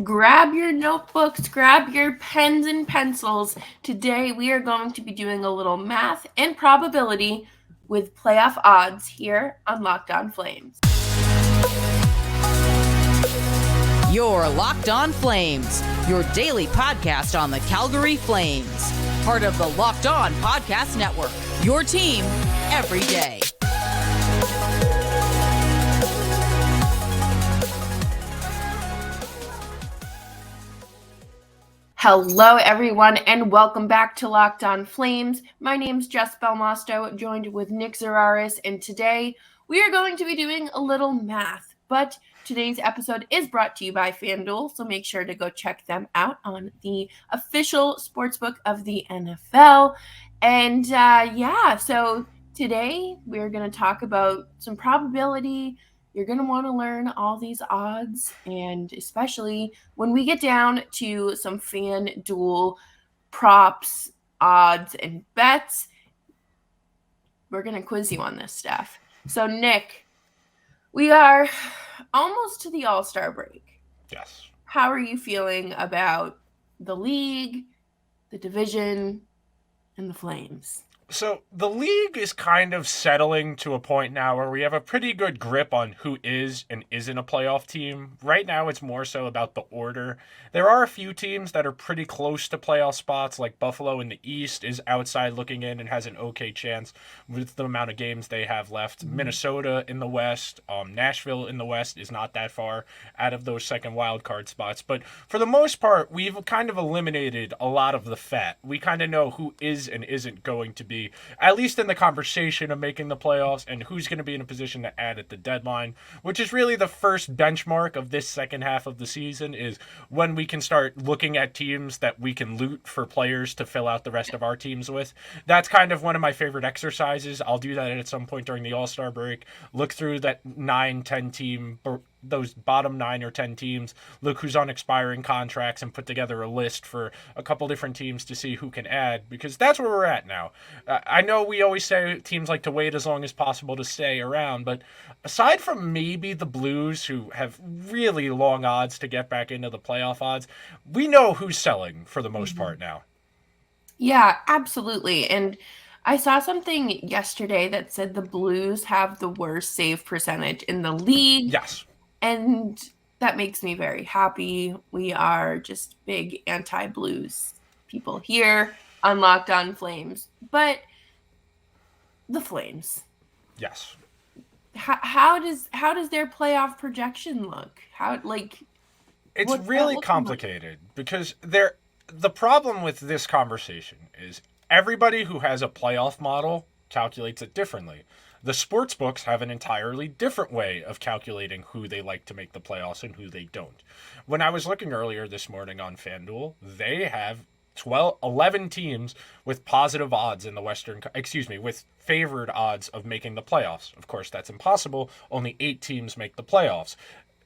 Grab your notebooks, grab your pens and pencils. Today we are going to be doing a little math and probability with playoff odds here on Locked On Flames. You're Locked On Flames, your daily podcast on the Calgary Flames. Part of the Locked On Podcast Network, your team every day. Hello, everyone, and welcome back to Locked On Flames. My name's Jess Belmosto, joined with Nick Zararis, and today we are going to be doing a little math. But today's episode is brought to you by FanDuel, so make sure to go check them out on the official sportsbook of the NFL. And so today we're going to talk about some probability. You're going to want to learn all these odds, and especially when we get down to some FanDuel props, odds, and bets, we're going to quiz you on this stuff. So, Nick, we are almost to the All-Star break. Yes. How are you feeling about the league, the division, and the Flames? So the league is kind of settling to a point now where we have a pretty good grip on who is and isn't a playoff team. Right now, it's more so about the order. There are a few teams that are pretty close to playoff spots, like Buffalo in the East is outside looking in and has an okay chance with the amount of games they have left. Minnesota in the West, Nashville in the West is not that far out of those second wild card spots. But for the most part, we've kind of eliminated a lot of the fat. We kind of know who is and isn't going to be, at least in the conversation of making the playoffs, and who's going to be in a position to add at the deadline, which is really the first benchmark of this second half of the season, is when we can start looking at teams that we can loot for players to fill out the rest of our teams with. That's kind of one of my favorite exercises. I'll do that at some point during the All-Star break. Look through that 9-10 team, those bottom 9 or 10 teams, look who's on expiring contracts, and put together a list for a couple different teams to see who can add, because that's where we're at now. I know we always say teams like to wait as long as possible to stay around, but aside from maybe the Blues, who have really long odds to get back into the playoff odds, we know who's selling for the most part now. Yeah, absolutely. And I saw something yesterday that said the Blues have the worst save percentage in the league. Yes. And that makes me very happy. We are just big anti-Blues people here on Locked On Flames. But the Flames. Yes. How does their playoff projection look? It's really complicated because the problem with this conversation is everybody who has a playoff model calculates it differently. The sports books have an entirely different way of calculating who they like to make the playoffs and who they don't. When I was looking earlier this morning on FanDuel, they have 11 teams with positive odds in the with favored odds of making the playoffs. Of course, that's impossible. Only 8 teams make the playoffs.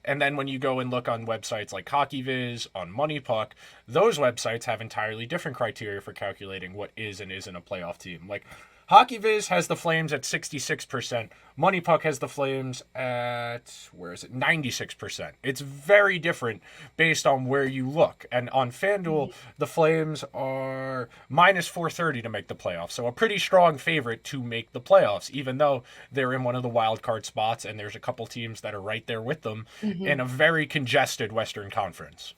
And then when you go and look on websites like HockeyViz, on MoneyPuck, those websites have entirely different criteria for calculating what is and isn't a playoff team. Like, HockeyViz has the Flames at 66%. MoneyPuck has the Flames at, 96%. It's very different based on where you look. And on FanDuel, the Flames are minus 430 to make the playoffs. So a pretty strong favorite to make the playoffs, even though they're in one of the wild card spots and there's a couple teams that are right there with them in a very congested Western Conference.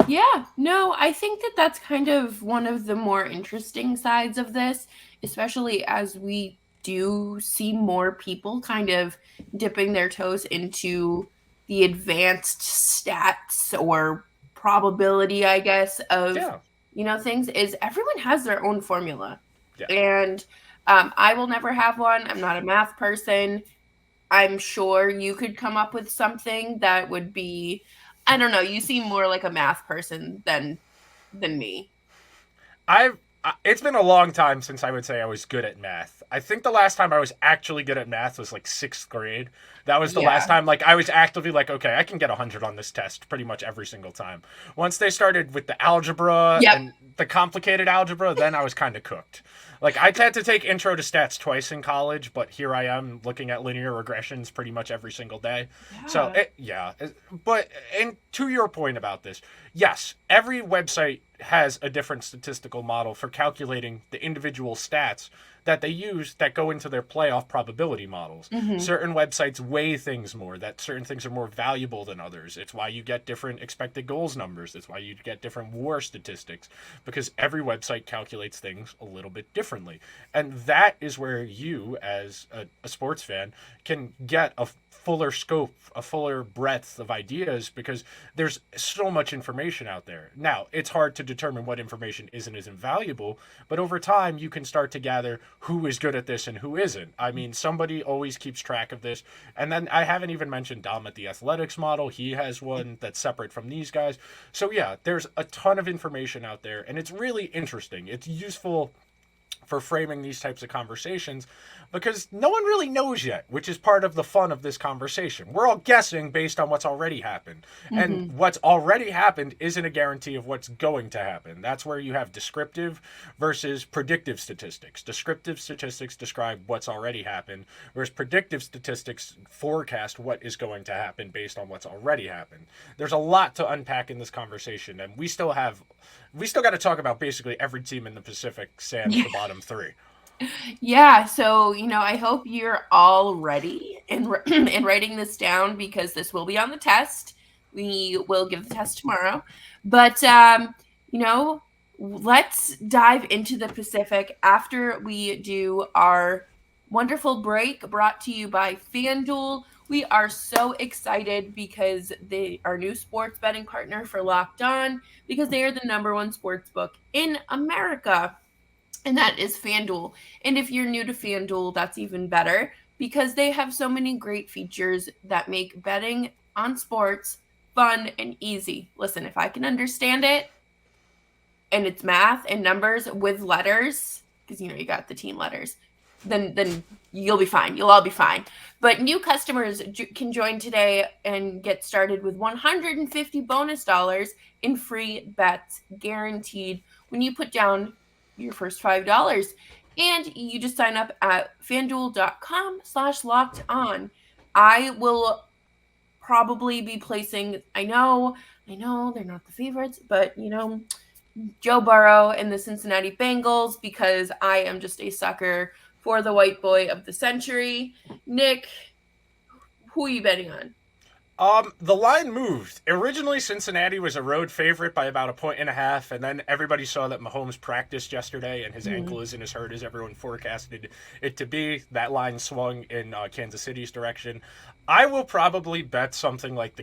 Yeah, no, I think that's kind of one of the more interesting sides of this, especially as we do see more people kind of dipping their toes into the advanced stats or probability, I guess, of, things, is everyone has their own formula. Yeah. And I will never have one. I'm not a math person. I'm sure you could come up with something that would be, I don't know, you seem more like a math person than me. It's been a long time since I would say I was good at math. I think the last time I was actually good at math was like 6th grade. That was the last time like I was actively like, okay, I can get 100 on this test pretty much every single time. Once they started with the algebra and the complicated algebra, then I was kind of cooked. Like, I had to take intro to stats twice in college, but here I am looking at linear regressions pretty much every single day. So, but, and to your point about this, yes, every website has a different statistical model for calculating the individual stats that they use that go into their playoff probability models. Certain websites weigh things more, that certain things are more valuable than others. It's why you get different expected goals numbers. It's why you get different WAR statistics, because every website calculates things a little bit differently. And that is where you, as a sports fan, can get a fuller scope, a fuller breadth of ideas, because there's so much information out there. Now, it's hard to determine what information is and isn't valuable, but over time you can start to gather who is good at this and who isn't. I mean, somebody always keeps track of this. And then I haven't even mentioned Dom at the athletics model. He has one that's separate from these guys. So yeah, there's a ton of information out there, and it's really interesting. It's useful for framing these types of conversations, because no one really knows yet, which is part of the fun of this conversation. We're all guessing based on what's already happened. And what's already happened isn't a guarantee of what's going to happen. That's where you have descriptive versus predictive statistics. Descriptive statistics describe what's already happened, whereas predictive statistics forecast what is going to happen based on what's already happened. There's a lot to unpack in this conversation, and we still got to talk about basically every team in the Pacific sans the bottom 3. Yeah, so, I hope you're all ready in writing this down, because this will be on the test. We will give the test tomorrow. But, let's dive into the Pacific after we do our wonderful break brought to you by FanDuel. We are so excited because they are our new sports betting partner for Locked On, because they are the #1 sports book in America. And that is FanDuel. And if you're new to FanDuel, that's even better, because they have so many great features that make betting on sports fun and easy. Listen, if I can understand it, and it's math and numbers with letters, because you got the team letters, then you'll be fine. You'll all be fine. But new customers can join today and get started with $150 bonus in free bets guaranteed when you put down your first $5, and you just sign up at fanduel.com/locked-on. I will probably be placing, I know they're not the favorites, but Joe Burrow and the Cincinnati Bengals, because I am just a sucker for the white boy of the century. Nick, who are you betting on? The line moved. Originally, Cincinnati was a road favorite by about 1.5 points, and then everybody saw that Mahomes practiced yesterday, and his ankle isn't as hurt as everyone forecasted it to be. That line swung in Kansas City's direction. I will probably bet something like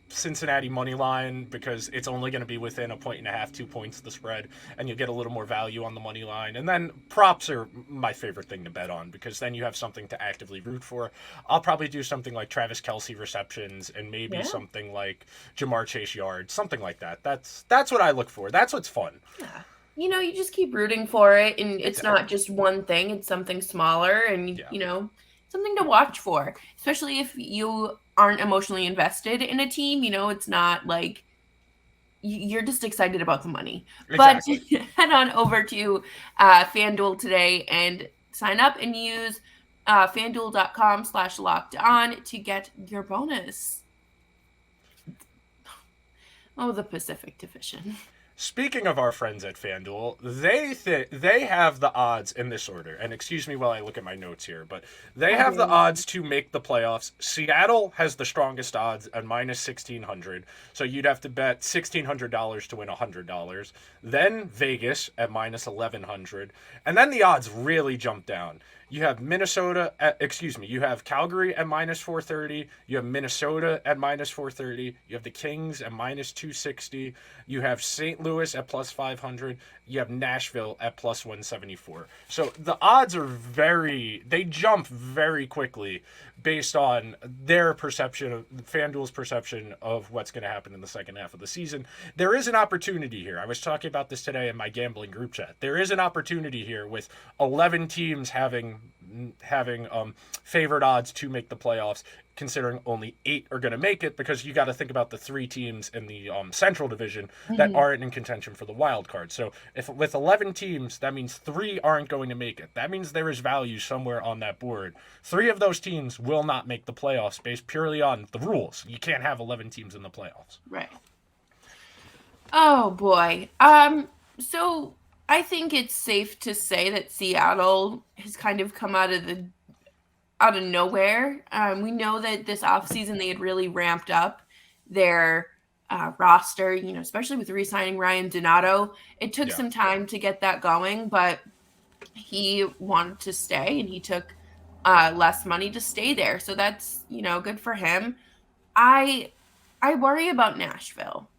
Cincinnati money line, because it's only going to be within 1.5 points, 2 points the spread, and you'll get a little more value on the money line. And then props are my favorite thing to bet on, because then you have something to actively root for. I'll probably do something like Travis Kelce receptions, and maybe something like Jamar Chase yards, something like that. That's what I look for. That's what's fun. Yeah. You just keep rooting for it, and it's not just one thing. It's something smaller, and something to watch for, especially if you aren't emotionally invested in a team. It's not like you're just excited about the money. Exactly. But head on over to FanDuel today and sign up and use fanduel.com/locked-on to get your bonus. Oh, the Pacific Division. Speaking of our friends at FanDuel, they have the odds in this order. And excuse me while I look at my notes here, but they have the odds to make the playoffs. Seattle has the strongest odds at -1,600. So you'd have to bet $1,600 to win $100. Then Vegas at -1,100. And then the odds really jump down. You have you have Calgary at minus 430. You have Minnesota at minus 430. You have the Kings at minus 260. You have St. Louis at plus 500. You have Nashville at plus 174. So the odds are they jump very quickly based on their perception of FanDuel's perception of what's going to happen in the second half of the season. There is an opportunity here. I was talking about this today in my gambling group chat. There is an opportunity here with 11 teams having favored odds to make the playoffs, considering only 8 are going to make it, because you got to think about the 3 teams in the Central Division that aren't in contention for the wild card. So if with 11 teams, that means 3 aren't going to make it. That means there is value somewhere on that board. 3 of those teams will not make the playoffs based purely on the rules. You can't have 11 teams in the playoffs. Right. Oh boy. So I think it's safe to say that Seattle has kind of come out of nowhere. We know that this offseason they had really ramped up their roster, especially with re-signing Ryan Donato. It took some time to get that going, but he wanted to stay and he took less money to stay there. So that's, good for him. I worry about Nashville.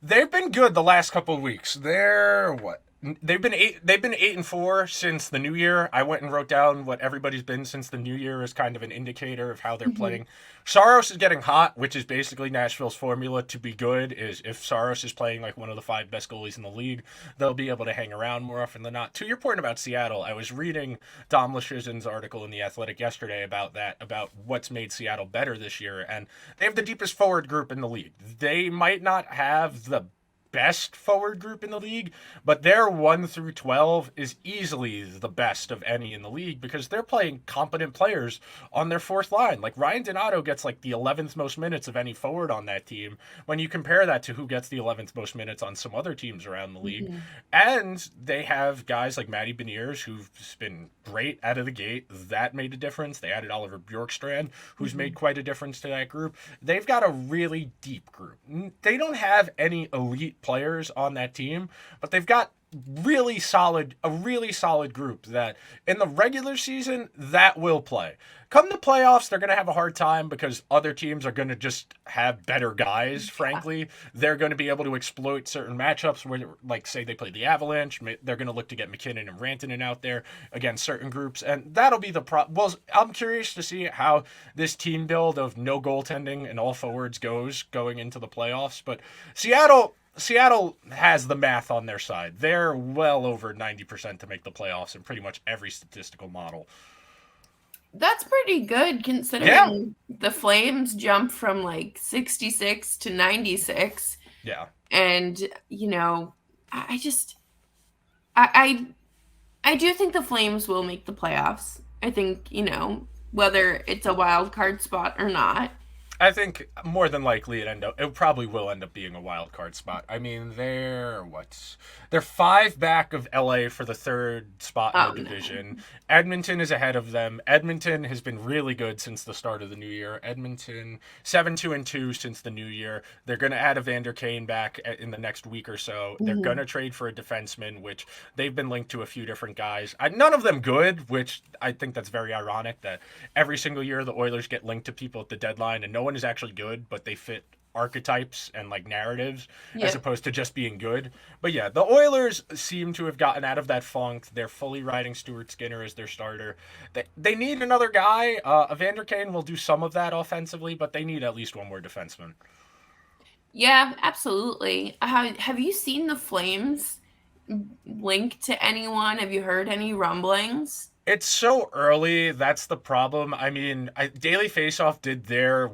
They've been good the last couple of weeks. They've been 8-4 since the new year. I went and wrote down what everybody's been since the new year as kind of an indicator of how they're playing. Saros is getting hot, which is basically Nashville's formula to be good. Is if Saros is playing like one of the 5 best goalies in the league, they'll be able to hang around more often than not. To your point about Seattle, I was reading Dom Lushizin's article in The Athletic yesterday about what's made Seattle better this year, and they have the deepest forward group in the league. They might not have the best forward group in the league, but their 1 through 12 is easily the best of any in the league, because they're playing competent players on their fourth line. Like Ryan Donato gets like the 11th most minutes of any forward on that team when you compare that to who gets the 11th most minutes on some other teams around the league. And they have guys like Matty Beniers, who've been great out of the gate. That made a difference. They added Oliver Bjorkstrand, who's made quite a difference to that group. They've got a really deep group. They don't have any elite players on that team, but they've got a really solid group that in the regular season that will play. Come the playoffs, they're going to have a hard time because other teams are going to just have better guys, frankly. They're going to be able to exploit certain matchups where, like, say they play the Avalanche, they're going to look to get McKinnon and Rantanen out there against certain groups, and that'll be the problem. Well, I'm curious to see how this team build of no goaltending and all forwards goes going into the playoffs, but Seattle has the math on their side. They're well over 90% to make the playoffs in pretty much every statistical model. That's pretty good considering the Flames jumped from like 66 to 96. Yeah. And, I do think the Flames will make the playoffs. I think, whether it's a wild card spot or not. I think more than likely it probably will end up being a wild card spot. I mean, they're 5 back of LA for the 3rd spot in the division. No. Edmonton is ahead of them. Edmonton has been really good since the start of the new year. Edmonton 7-2-2 since the new year. They're going to add Evander Kane back in the next week or so. They're going to trade for a defenseman, which they've been linked to a few different guys. None of them good, which I think that's very ironic that every single year the Oilers get linked to people at the deadline and no one is actually good, but they fit archetypes and like narratives as opposed to just being good. But yeah, the Oilers seem to have gotten out of that funk. They're fully riding Stuart Skinner as their starter. They need another guy. Evander Kane will do some of that offensively, but they need at least one more defenseman. Yeah, absolutely. Have you seen the Flames linked to anyone? Have you heard any rumblings? It's so early. That's the problem. I mean, Daily Faceoff did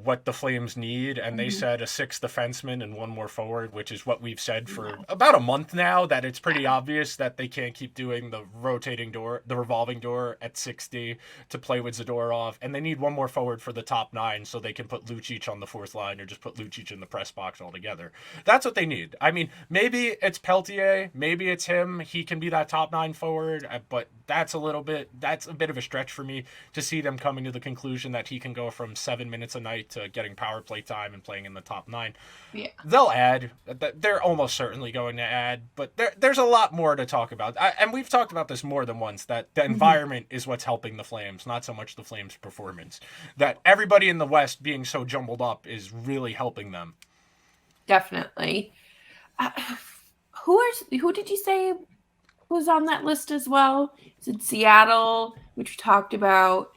what the Flames need, and they said a 6th defenseman and 1 more forward, which is what we've said for about a month now, that it's pretty obvious that they can't keep doing the revolving door at 60 to play with Zadorov, and they need 1 more forward for the top 9 so they can put Lucic on the 4th line or just put Lucic in the press box altogether. That's what they need. I mean, maybe it's Peltier, maybe it's him. He can be that top 9 forward, but that's a little bit that's a bit of a stretch for me to see them coming to the conclusion that he can go from 7 minutes a night to getting power play time and playing in the top 9. Yeah. They'll add. They're almost certainly going to add, but there's a lot more to talk about. And we've talked about this more than once, that the environment is what's helping the Flames, not so much the Flames' performance. That everybody in the West being so jumbled up is really helping them. Definitely. Who did you say was on that list as well? Is it Seattle, which we talked about?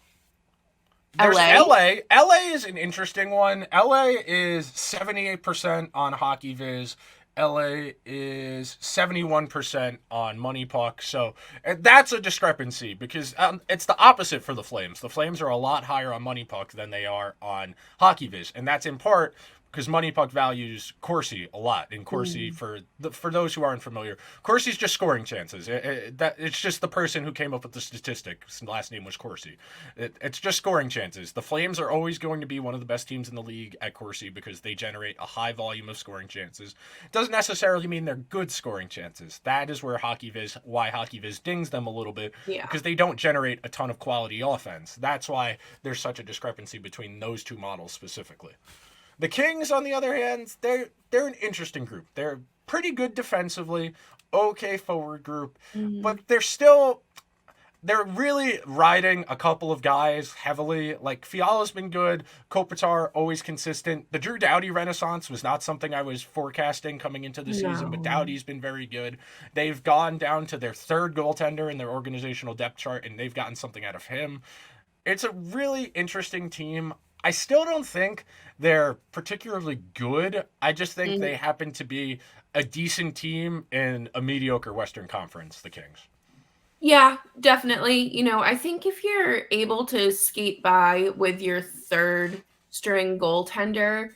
There's LA. LA is an interesting one. LA is 78% on HockeyViz. LA is 71% on Money Puck. So that's a discrepancy because it's the opposite for the Flames. The Flames are a lot higher on Money Puck than they are on HockeyViz. And that's in part because Money Puck values Corsi a lot. And Corsi, for those who aren't familiar, Corsi's just scoring chances. It's just the person who came up with the statistic. His last name was Corsi. It's just scoring chances. The Flames are always going to be one of the best teams in the league at Corsi because they generate a high volume of scoring chances. It doesn't necessarily mean they're good scoring chances. That is why HockeyViz dings them a little bit, because they don't generate a ton of quality offense. That's why there's such a discrepancy between those two models specifically. The Kings, on the other hand, they're an interesting group. They're pretty good defensively, okay forward group, but they're really riding a couple of guys heavily. Like, Fiala's been good, Kopitar always consistent. The Drew Doughty renaissance was not something I was forecasting coming into the season, but Doughty's been very good. They've gone down to their third goaltender in their organizational depth chart, and they've gotten something out of him. It's a really interesting team. I still don't think they're particularly good. I just think they happen to be a decent team in a mediocre Western Conference, the Kings. Yeah, definitely. I think if you're able to skate by with your third string goaltender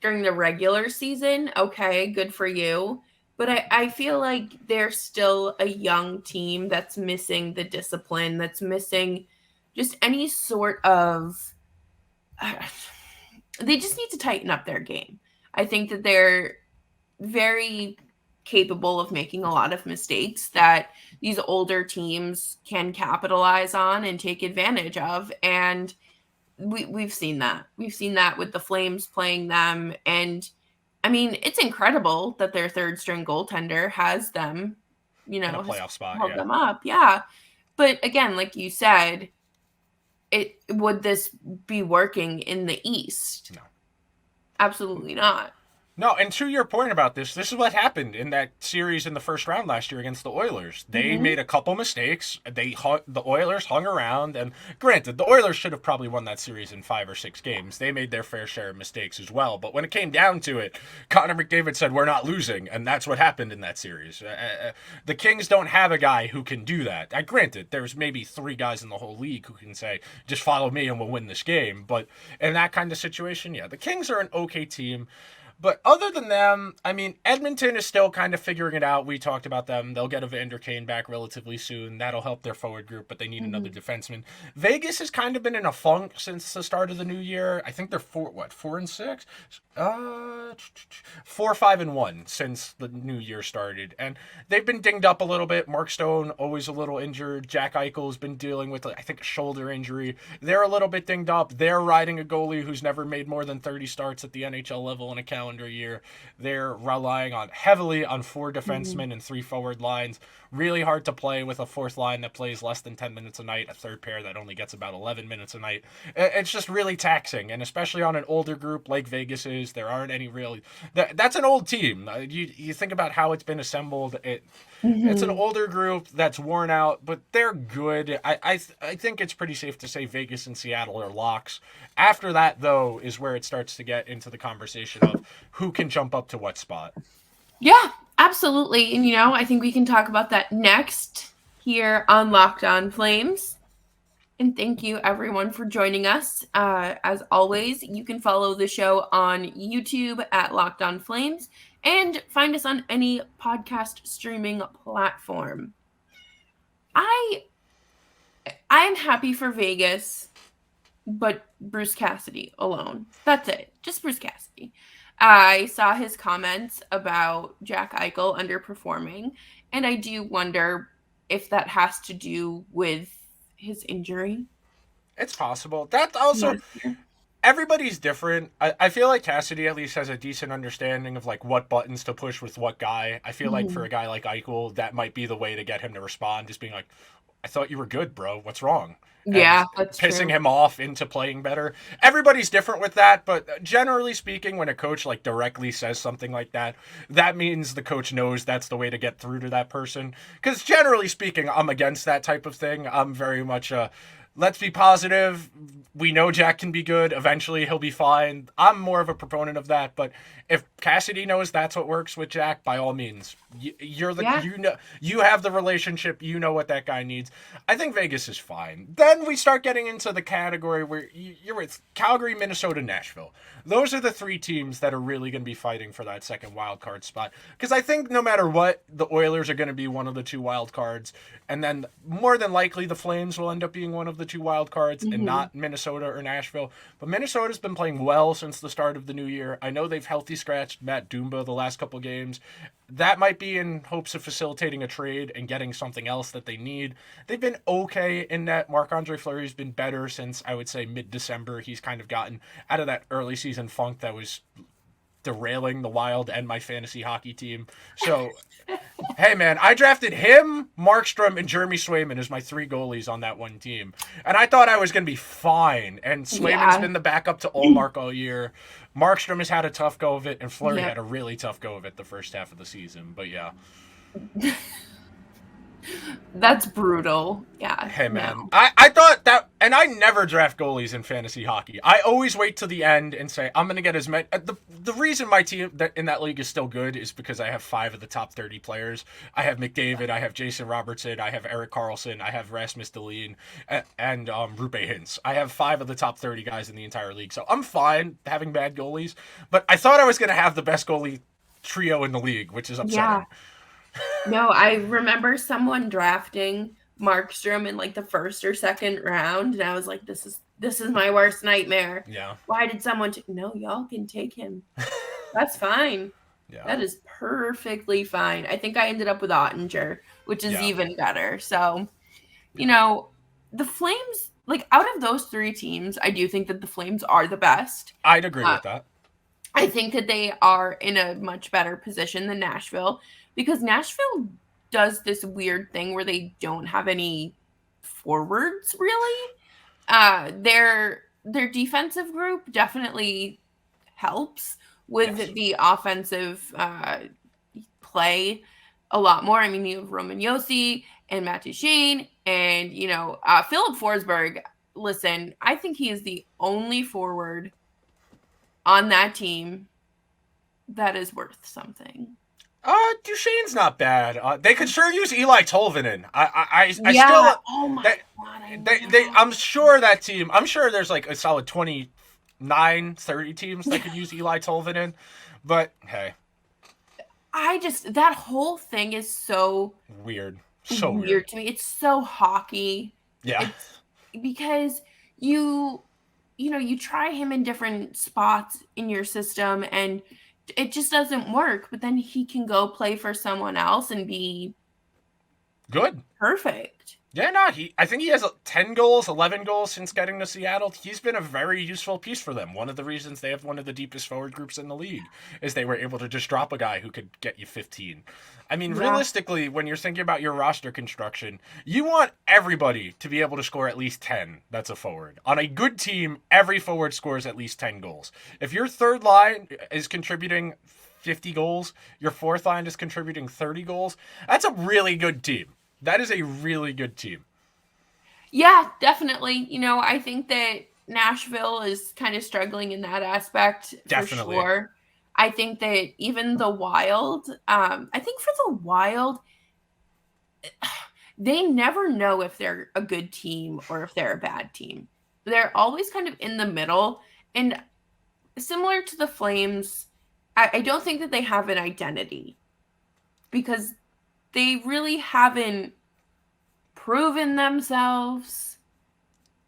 during the regular season, okay, good for you. But I feel like they're still a young team that's missing the discipline, that's missing just any sort of... they just need to tighten up their game. I think that they're very capable of making a lot of mistakes that these older teams can capitalize on and take advantage of. And we've seen that. We've seen that with the Flames playing them. And I mean, it's incredible that their third string goaltender has them, in a playoff spot, held them up. Yeah. But again, like you said, would this be working in the East? No. Absolutely not. No, and to your point about this is what happened in that series in the first round last year against the Oilers. They made a couple mistakes. The Oilers hung around, and granted, the Oilers should have probably won that series in 5 or 6 games. They made their fair share of mistakes as well. But when it came down to it, Connor McDavid said, "We're not losing," and that's what happened in that series. The Kings don't have a guy who can do that. Granted, there's maybe 3 guys in the whole league who can say, "Just follow me and we'll win this game." But in that kind of situation, yeah, the Kings are an okay team. But other than them, I mean, Edmonton is still kind of figuring it out. We talked about them. They'll get Evander Kane back relatively soon. That'll help their forward group, but they need another defenseman. Vegas has kind of been in a funk since the start of the new year. I think they're 4-6? 4-5-1 since the new year started. And they've been dinged up a little bit. Mark Stone, always a little injured. Jack Eichel's been dealing with, I think, a shoulder injury. They're a little bit dinged up. They're riding a goalie who's never made more than 30 starts at the NHL level in a calendar year. They're relying heavily on 4 defensemen and 3 forward lines. Really hard to play with a fourth line that plays less than 10 minutes a night, a third pair that only gets about 11 minutes a night. It's just really taxing, and especially on an older group like Vegas is, there aren't any really... That's an old team. You think about how it's been assembled. It's an older group that's worn out, but they're good. I think it's pretty safe to say Vegas and Seattle are locks. After that, though, is where it starts to get into the conversation of who can jump up to what spot. Yeah, absolutely. And, I think we can talk about that next here on Locked On Flames. And thank you, everyone, for joining us. As always, you can follow the show on YouTube at Locked On Flames and find us on any podcast streaming platform. I am happy for Vegas, but Bruce Cassidy alone. That's it. Just Bruce Cassidy. I saw his comments about Jack Eichel underperforming, and I do wonder, if that has to do with his injury. It's possible. That also, everybody's different. I feel like Cassidy at least has a decent understanding of like what buttons to push with what guy. I feel like for a guy like Eichel, that might be the way to get him to respond, just being like, I thought you were good, bro. What's wrong? Yeah, And that's pissing true. him off into playing better. Everybody's different with that, but generally speaking, when a coach like directly says something like that, that means the coach knows that's the way to get through to that person. Because generally speaking, I'm against that type of thing. I'm very much let's be positive. We know Jack can be good. Eventually, he'll be fine. I'm more of a proponent of that. But if Cassidy knows that's what works with Jack, by all means, you have the relationship. You know what that guy needs. I think Vegas is fine. Then we start getting into the category where you're with Calgary, Minnesota, Nashville. Those are the three teams that are really going to be fighting for that second wild card spot. Because I think no matter what, the Oilers are going to be one of the two wild cards. And then more than likely, the Flames will end up being one of the two wild cards and not Minnesota or Nashville. But Minnesota's been playing well since the start of the new year. I know they've healthy scratched Matt Dumba the last couple games. That might be in hopes of facilitating a trade and getting something else that they need. They've been okay in that. Marc-Andre Fleury's been better since, I would say, mid-December. He's kind of gotten out of that early season funk that was derailing the Wild and my fantasy hockey team. So, hey, man, I drafted him, Markstrom, and Jeremy Swayman as my three goalies on that one team. And I thought I was going to be fine. And Swayman's been the backup to Ullmark all year. Markstrom has had a tough go of it, and Fleury had a really tough go of it the first half of the season. But, yeah. That's brutal. Yeah. Hey, man. No. I thought that, and I never draft goalies in fantasy hockey. I always wait till the end and say, I'm going to get as many. The reason my team that in that league is still good is because I have 5 of the top 30 players. I have McDavid, I have Jason Robertson, I have Erik Karlsson, I have Rasmus Dahlin, and Rupe Hintz. I have 5 of the top 30 guys in the entire league. So I'm fine having bad goalies, but I thought I was going to have the best goalie trio in the league, which is upsetting. Yeah. No, I remember someone drafting Markstrom in like the first or second round, and I was like, "This is my worst nightmare." Yeah. Why did someone? No, y'all can take him. That's fine. Yeah. That is perfectly fine. I think I ended up with Ottinger, which is even better. So, you know, the Flames, like out of those 3 teams, I do think that the Flames are the best. I'd agree with that. I think that they are in a much better position than Nashville. Because Nashville does this weird thing where they don't have any forwards, really. Their defensive group definitely helps with the offensive play a lot more. I mean, you have Roman Josi and Matt Duchene and, Philip Forsberg. Listen, I think he is the only forward on that team that is worth something. Duchene's not bad. They could sure use Eli Tolvanen. I still. Oh my God. I'm sure that team. I'm sure there's like a solid 29, 30 teams that could use Eli Tolvanen. But hey, that whole thing is so weird. So weird to me. It's so hockey. Yeah. It's because you try him in different spots in your system and it just doesn't work, but then he can go play for someone else and be good. Perfect. Yeah, no, I think he has 10 goals, 11 goals since getting to Seattle. He's been a very useful piece for them. One of the reasons they have one of the deepest forward groups in the league is they were able to just drop a guy who could get you 15. I mean, realistically, when you're thinking about your roster construction, you want everybody to be able to score at least 10. That's a forward. On a good team, every forward scores at least 10 goals. If your third line is contributing 50 goals, your fourth line is contributing 30 goals, that's a really good team. That is a really good team. Yeah, definitely. I think that Nashville is kind of struggling in that aspect. Definitely. For sure. I think that even the Wild, I think for the Wild, they never know if they're a good team or if they're a bad team. They're always kind of in the middle. And similar to the Flames, I don't think that they have an identity because they really haven't proven themselves.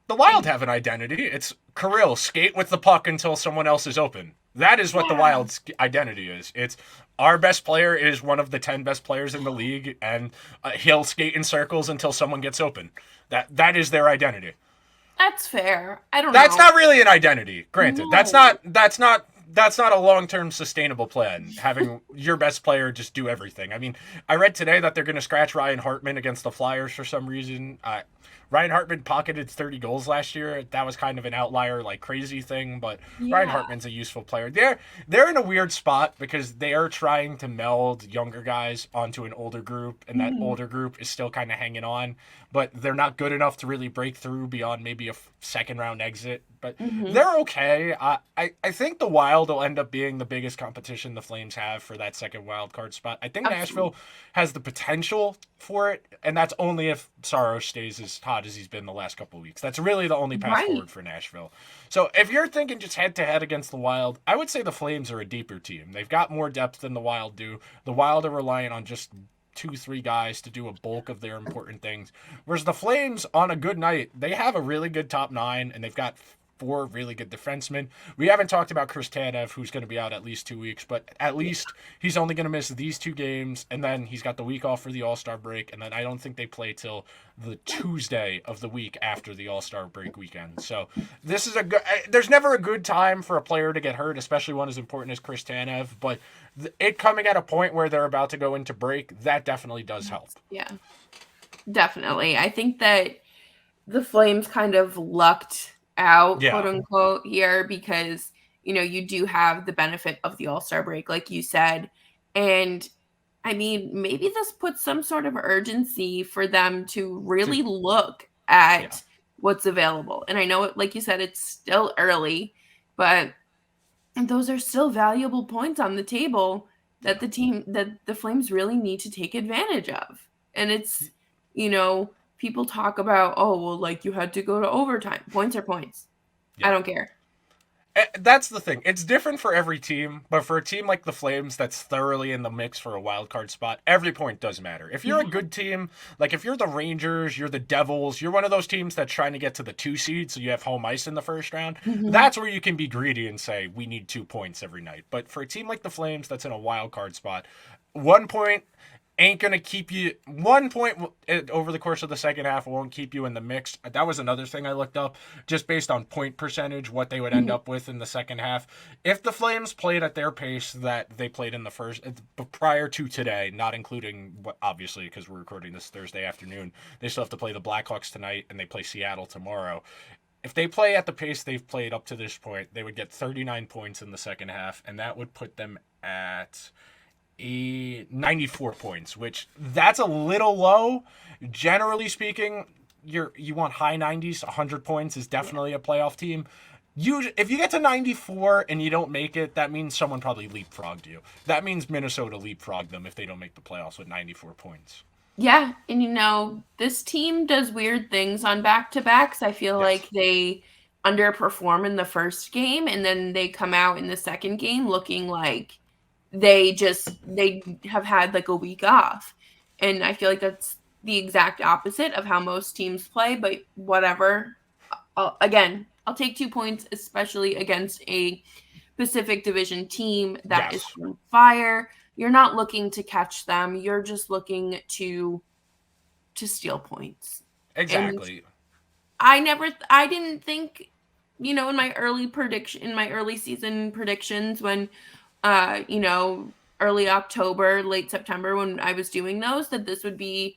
The Wild have an identity. It's Kirill, skate with the puck until someone else is open. That is what the Wild's identity is. It's our best player is one of the 10 best players in the league, and he'll skate in circles until someone gets open. That is their identity. That's fair. I don't know. That's not really an identity. Granted, No. that's not a long-term sustainable plan, having your best player just do everything. I mean, I read today that they're going to scratch Ryan Hartman against the Flyers for some reason. Ryan Hartman pocketed 30 goals last year. That was kind of an outlier, like, crazy thing, but Ryan Hartman's a useful player. They're in a weird spot because they are trying to meld younger guys onto an older group, and that older group is still kind of hanging on, but they're not good enough to really break through beyond maybe a second-round exit. But they're okay. I think the Wild will end up being the biggest competition the Flames have for that second wild card spot. I think Nashville has the potential for it, and that's only if Saros stays as hot as he's been the last couple of weeks. That's really the only path forward for Nashville. So if you're thinking just head-to-head against the Wild, I would say the Flames are a deeper team. They've got more depth than the Wild do. The Wild are relying on just 2-3 guys to do a bulk of their important things. Whereas the Flames, on a good night, they have a really good top 9, and they've got 4 really good defensemen. We haven't talked about Chris Tanev, who's going to be out at least 2 weeks, but at least he's only going to miss these 2 games, and then he's got the week off for the All-Star break, and then I don't think they play till the Tuesday of the week after the All-Star break weekend. So this is there's never a good time for a player to get hurt, especially one as important as Chris Tanev, but it coming at a point where they're about to go into break, that definitely does help. Yeah, definitely. I think that the Flames kind of lucked out, quote unquote, here because, you do have the benefit of the All-Star break, like you said. And I mean, maybe this puts some sort of urgency for them to really look at what's available. And I know, like you said, it's still early, but those are still valuable points on the table that the Flames really need to take advantage of. And it's, people talk about, oh, well, like you had to go to overtime. Points are points. I don't care. That's the thing. It's different for every team, but for a team like the Flames that's thoroughly in the mix for a wild card spot, every point does matter. If you're a good team, like if you're the Rangers, you're the Devils, you're one of those teams that's trying to get to the 2 seed, so you have home ice in the first round, that's where you can be greedy and say, we need 2 points every night. But for a team like the Flames that's in a wild card spot, 1 point ain't going to keep you. 1 point over the course of the second half won't keep you in the mix. That was another thing I looked up, just based on point percentage, what they would end up with in the second half. If the Flames played at their pace that they played in the first, prior to today, not including, obviously, because we're recording this Thursday afternoon, they still have to play the Blackhawks tonight, and they play Seattle tomorrow. If they play at the pace they've played up to this point, they would get 39 points in the second half, and that would put them at 94 points, which that's a little low. Generally speaking, you want high 90s. 100 points is definitely a playoff team. If you get to 94 and you don't make it, that means someone probably leapfrogged you. That means Minnesota leapfrogged them if they don't make the playoffs with 94 points. Yeah, and this team does weird things on back-to-backs. I feel like they underperform in the first game, and then they come out in the second game looking like they have had like a week off. And I feel like that's the exact opposite of how most teams play, but whatever. I'll take 2 points, especially against a Pacific Division team that is on fire. You're not looking to catch them. You're just looking to steal points. Exactly. And I didn't think, in my early season predictions when early October, late September, when I was doing those, that this would be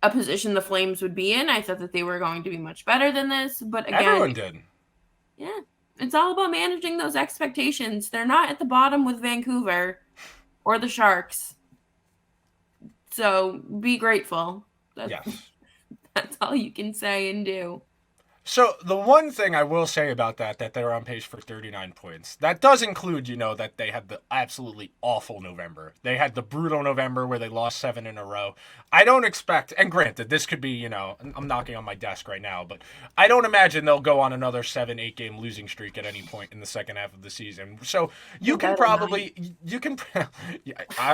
a position the Flames would be in. I thought that they were going to be much better than this, but again, everyone did. Yeah, it's all about managing those expectations. They're not at the bottom with Vancouver or the Sharks, so be grateful. That's all you can say and do. So the one thing I will say about that they're on pace for 39 points, that does include, that they had the absolutely awful November. They had the brutal November where they lost 7 in a row. I don't expect, and granted, this could be, I'm knocking on my desk right now, but I don't imagine they'll go on another 7-8 game losing streak at any point in the second half of the season. So you can probably,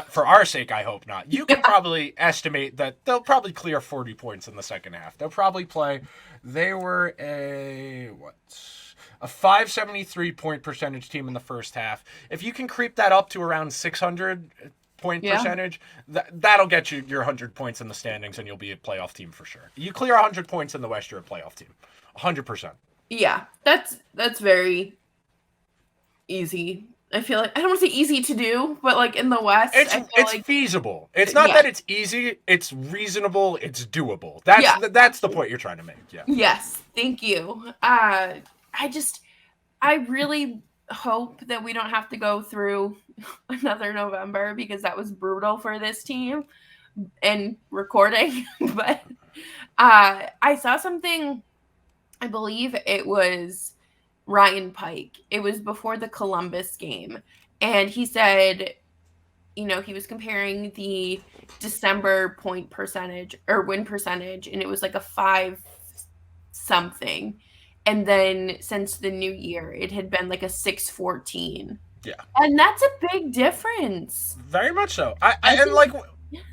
for our sake, I hope not. You can probably estimate that they'll probably clear 40 points in the second half. They'll probably play. They were a 573 point percentage team in the first half. If you can creep that up to around 600 point percentage, that'll get you your 100 points in the standings, and you'll be a playoff team for sure. You clear 100 points in the West, you're a playoff team. 100%. Yeah, that's very easy. I feel like, I don't want to say easy to do, but like in the West, it's feasible. It's not that it's easy, it's reasonable, it's doable. That's the point you're trying to make. Yeah. Yes, thank you. I really hope that we don't have to go through another November, because that was brutal for this team and recording. But I saw something, I believe it was Ryan Pike. It was before the Columbus game. And he said, he was comparing the December point percentage or win percentage, and it was like a 5 something. And then since the new year, it had been like a 614. Yeah. And that's a big difference. Very much so.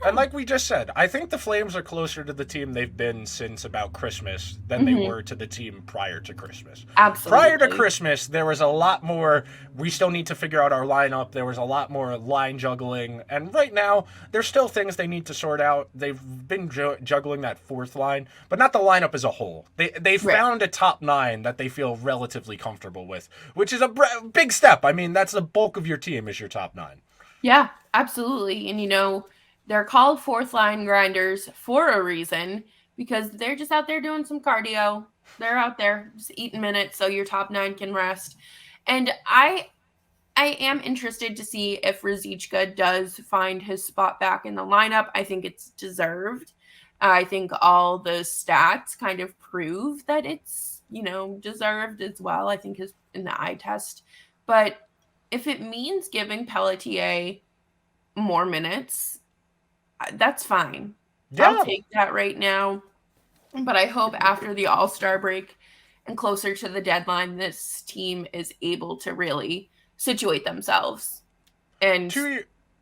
And like we just said, I think the Flames are closer to the team they've been since about Christmas than they were to the team prior to Christmas. Absolutely. Prior to Christmas, there was a lot more, we still need to figure out our lineup. There was a lot more line juggling. And right now, there's still things they need to sort out. They've been juggling that fourth line, but not the lineup as a whole. They found a top 9 that they feel relatively comfortable with, which is a big step. I mean, that's the bulk of your team is your top 9. Yeah, absolutely. And, they're called fourth line grinders for a reason, because they're just out there doing some cardio. They're out there just eating minutes so your top 9 can rest. And I am interested to see if Ruzicka does find his spot back in the lineup. I think it's deserved. I think all the stats kind of prove that it's, deserved as well. I think in the eye test. But if it means giving Pelletier more minutes, that's fine. Yeah. I'll take that right now. But I hope after the All-Star break and closer to the deadline, this team is able to really situate themselves and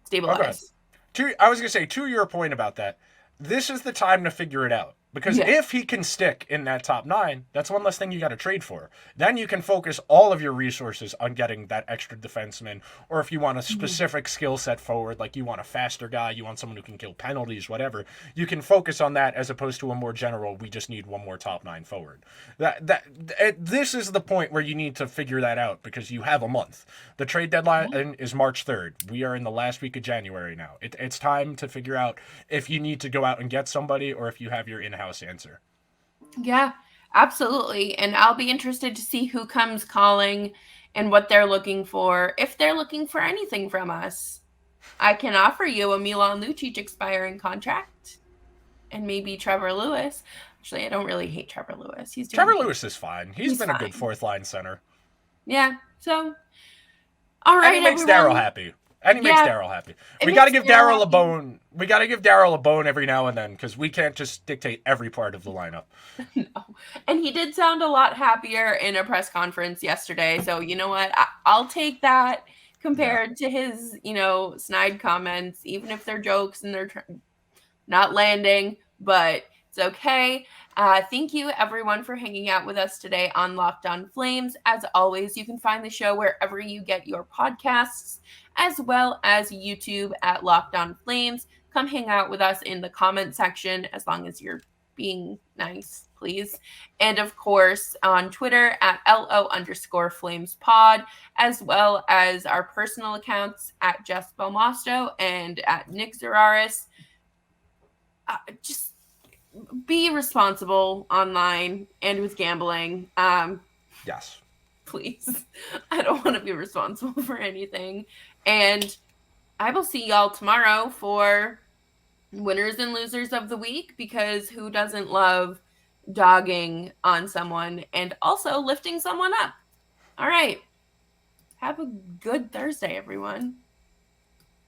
stabilize. I was going to say, to your point about that, this is the time to figure it out. Because if he can stick in that top 9, that's one less thing you got to trade for. Then you can focus all of your resources on getting that extra defenseman. Or if you want a specific skill set forward, like you want a faster guy, you want someone who can kill penalties, whatever, you can focus on that as opposed to a more general, we just need one more top 9 forward. This is the point where you need to figure that out, because you have a month. The trade deadline is March 3rd. We are in the last week of January now. It's time to figure out if you need to go out and get somebody or if you have your in-house answer. Yeah, absolutely. And I'll be interested to see who comes calling and what they're looking for. If they're looking for anything from us, I can offer you a Milan Lucic expiring contract and maybe Trevor Lewis. Actually, I don't really hate Trevor Lewis. Trevor Lewis is fine. He's been fine. A good fourth line center. Yeah. So, all right. And he makes Daryl happy. And he makes Daryl happy. We got to give Daryl a bone. We got to give Daryl a bone every now and then, because we can't just dictate every part of the lineup. No. And he did sound a lot happier in a press conference yesterday. So, you know what? I'll take that compared to his, snide comments, even if they're jokes and they're not landing. But it's okay. Thank you, everyone, for hanging out with us today on Locked On Flames. As always, you can find the show wherever you get your podcasts, as well as YouTube at Locked On Flames. Come hang out with us in the comment section, as long as you're being nice, please. And of course, on Twitter at LO_FlamesPod, as well as our personal accounts at Jess Belmosto and at Nick Zeraris. Just be responsible online and with gambling. Yes. Please. I don't want to be responsible for anything. And I will see y'all tomorrow for winners and losers of the week, because who doesn't love dogging on someone and also lifting someone up? All right. Have a good Thursday, everyone.